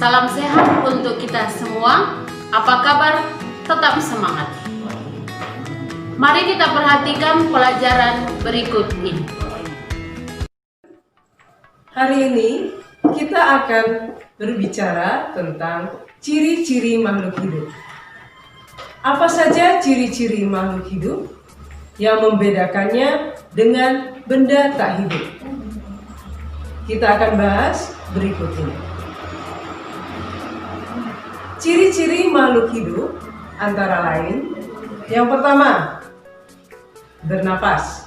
Salam sehat untuk kita semua. Apa kabar? Tetap semangat. Mari kita perhatikan pelajaran berikut ini. Hari ini kita akan berbicara tentang ciri-ciri makhluk hidup. Apa saja ciri-ciri makhluk hidup yang membedakannya dengan benda tak hidup? Kita akan bahas berikut ini. Ciri-ciri makhluk hidup antara lain, yang pertama, bernapas.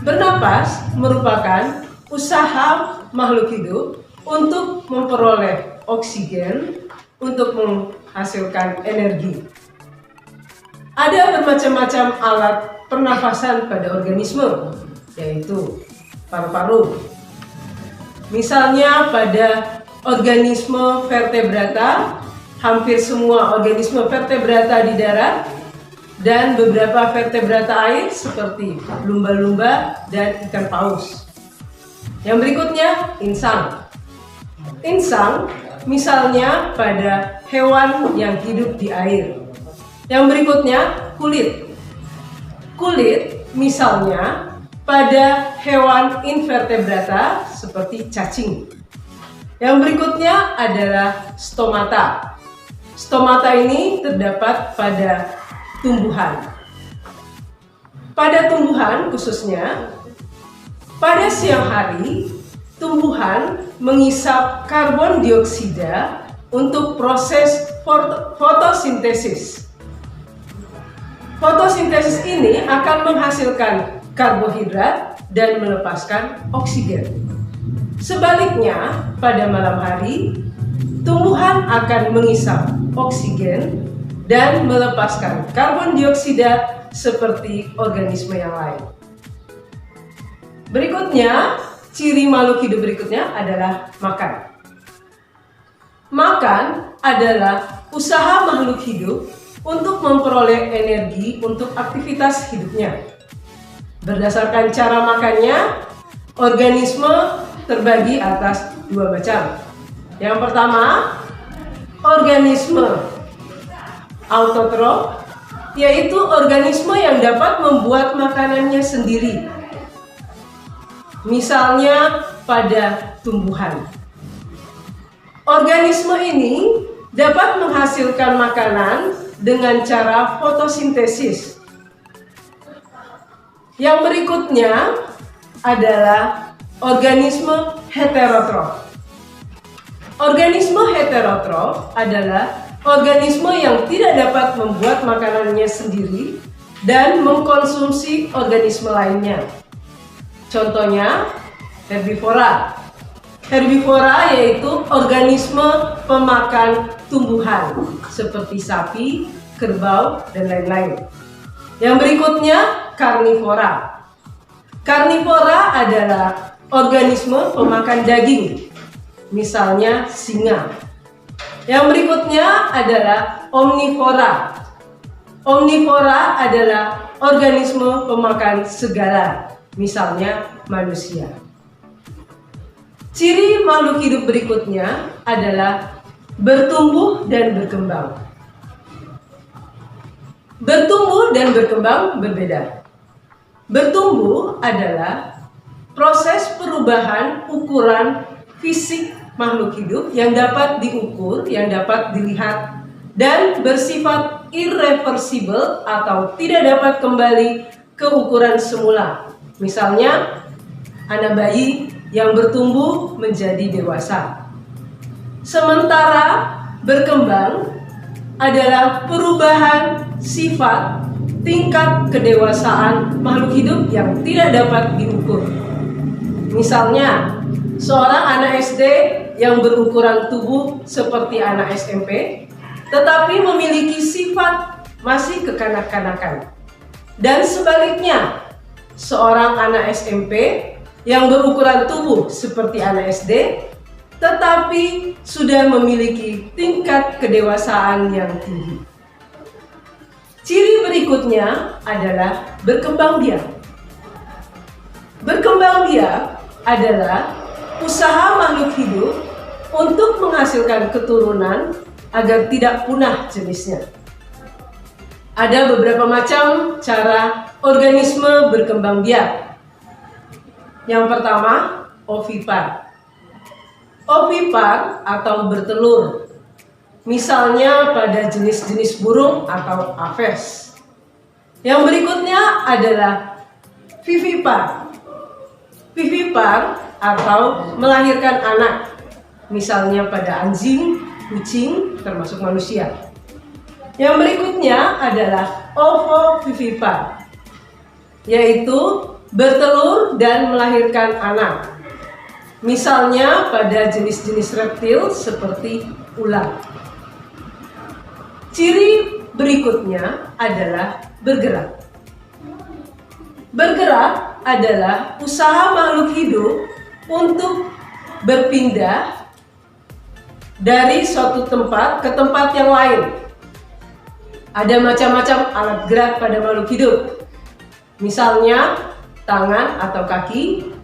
Bernapas merupakan usaha makhluk hidup untuk memperoleh oksigen untuk menghasilkan energi. Ada bermacam-macam alat pernafasan pada organisme, yaitu paru-paru. Misalnya pada organisme vertebrata, hampir semua organisme vertebrata di darat, dan beberapa vertebrata air seperti lumba-lumba dan ikan paus. Yang berikutnya, insang. Insang misalnya pada hewan yang hidup di air. Yang berikutnya, kulit. Kulit misalnya pada hewan invertebrata seperti cacing. Yang berikutnya adalah stomata. Stomata ini terdapat pada tumbuhan. Pada tumbuhan khususnya, pada siang hari, tumbuhan mengisap karbon dioksida untuk proses fotosintesis. Fotosintesis ini akan menghasilkan karbohidrat dan melepaskan oksigen. Sebaliknya, pada malam hari, tumbuhan akan mengisap oksigen dan melepaskan karbon dioksida seperti organisme yang lain. Berikutnya, ciri makhluk hidup berikutnya adalah makan. Makan adalah usaha makhluk hidup untuk memperoleh energi untuk aktivitas hidupnya. Berdasarkan cara makannya, organisme terbagi atas dua macam. Yang pertama, organisme autotrof, yaitu organisme yang dapat membuat makanannya sendiri. Misalnya pada tumbuhan. Organisme ini dapat menghasilkan makanan dengan cara fotosintesis. Yang berikutnya adalah organisme heterotrof. Organisme heterotrof adalah organisme yang tidak dapat membuat makanannya sendiri dan mengkonsumsi organisme lainnya. Contohnya, herbivora. Herbivora yaitu organisme pemakan tumbuhan seperti sapi, kerbau, dan lain-lain. Yang berikutnya, karnivora. Karnivora adalah organisme pemakan daging, misalnya singa. Yang berikutnya adalah omnivora. Omnivora adalah organisme pemakan segala, misalnya manusia. Ciri makhluk hidup berikutnya adalah bertumbuh dan berkembang. Bertumbuh dan berkembang berbeda. Bertumbuh adalah proses perubahan ukuran fisik makhluk hidup yang dapat diukur, yang dapat dilihat, dan bersifat irreversibel atau tidak dapat kembali ke ukuran semula. Misalnya, anak bayi yang bertumbuh menjadi dewasa. Sementara berkembang adalah perubahan sifat tingkat kedewasaan makhluk hidup yang tidak dapat diukur. Misalnya, seorang anak SD yang berukuran tubuh seperti anak SMP, tetapi memiliki sifat masih kekanak-kanakan. Dan sebaliknya, seorang anak SMP yang berukuran tubuh seperti anak SD, tetapi sudah memiliki tingkat kedewasaan yang tinggi. Ciri berikutnya adalah berkembang biak. Berkembang biak adalah usaha makhluk hidup untuk menghasilkan keturunan agar tidak punah jenisnya. Ada beberapa macam cara organisme berkembang biak. Yang pertama, ovipar. Ovipar atau bertelur, misalnya pada jenis-jenis burung atau aves. Yang berikutnya adalah vivipar. Vivipar atau melahirkan anak, misalnya pada anjing, kucing, termasuk manusia. Yang berikutnya adalah ovovivipar, yaitu bertelur dan melahirkan anak, misalnya pada jenis-jenis reptil seperti ular. Ciri berikutnya adalah bergerak. Bergerak adalah usaha makhluk hidup untuk berpindah dari suatu tempat ke tempat yang lain. Ada macam-macam alat gerak pada makhluk hidup, misalnya tangan atau kaki,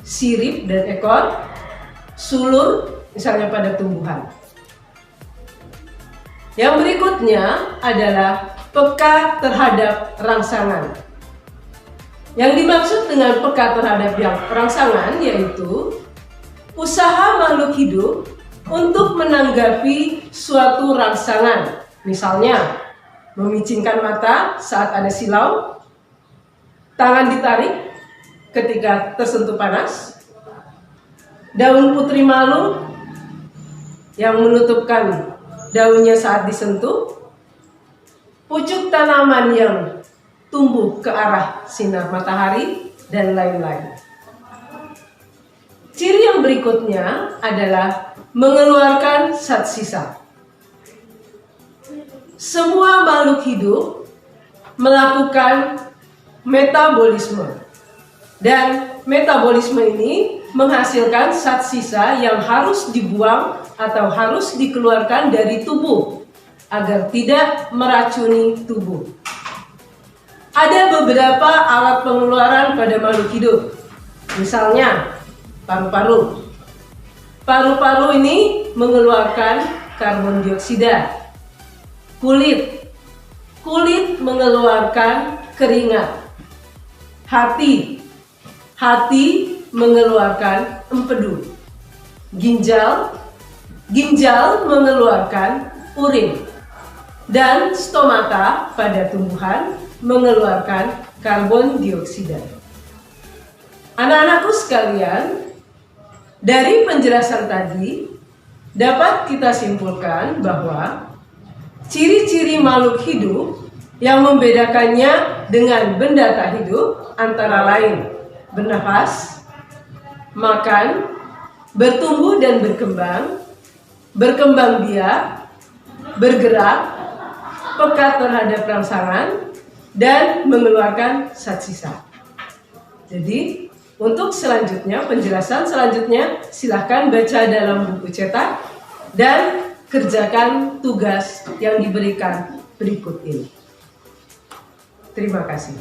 sirip dan ekor, sulur, misalnya pada tumbuhan. Yang berikutnya adalah peka terhadap rangsangan. Yang dimaksud dengan peka terhadap rangsangan yaitu usaha makhluk hidup untuk menanggapi suatu rangsangan, misalnya memicingkan mata saat ada silau, tangan ditarik ketika tersentuh panas, daun putri malu yang menutupkan daunnya saat disentuh, pucuk tanaman yang tumbuh ke arah sinar matahari, dan lain-lain. Ciri yang berikutnya adalah mengeluarkan zat sisa. Semua makhluk hidup melakukan metabolisme, dan metabolisme ini menghasilkan zat sisa yang harus dibuang atau harus dikeluarkan dari tubuh agar tidak meracuni tubuh. Ada beberapa alat pengeluaran pada makhluk hidup, misalnya paru-paru. Paru-paru ini mengeluarkan karbon dioksida. Kulit mengeluarkan keringat. Hati mengeluarkan empedu. Ginjal mengeluarkan urin. Dan stomata pada tumbuhan mengeluarkan karbon dioksida. Anak-anakku sekalian, dari penjelasan tadi dapat kita simpulkan bahwa ciri-ciri makhluk hidup yang membedakannya dengan benda tak hidup antara lain bernafas, makan, bertumbuh dan berkembang biak, bergerak, peka terhadap rangsangan, dan mengeluarkan zat sisa. Jadi, untuk selanjutnya, penjelasan selanjutnya, silahkan baca dalam buku cetak dan kerjakan tugas yang diberikan berikut ini. Terima kasih.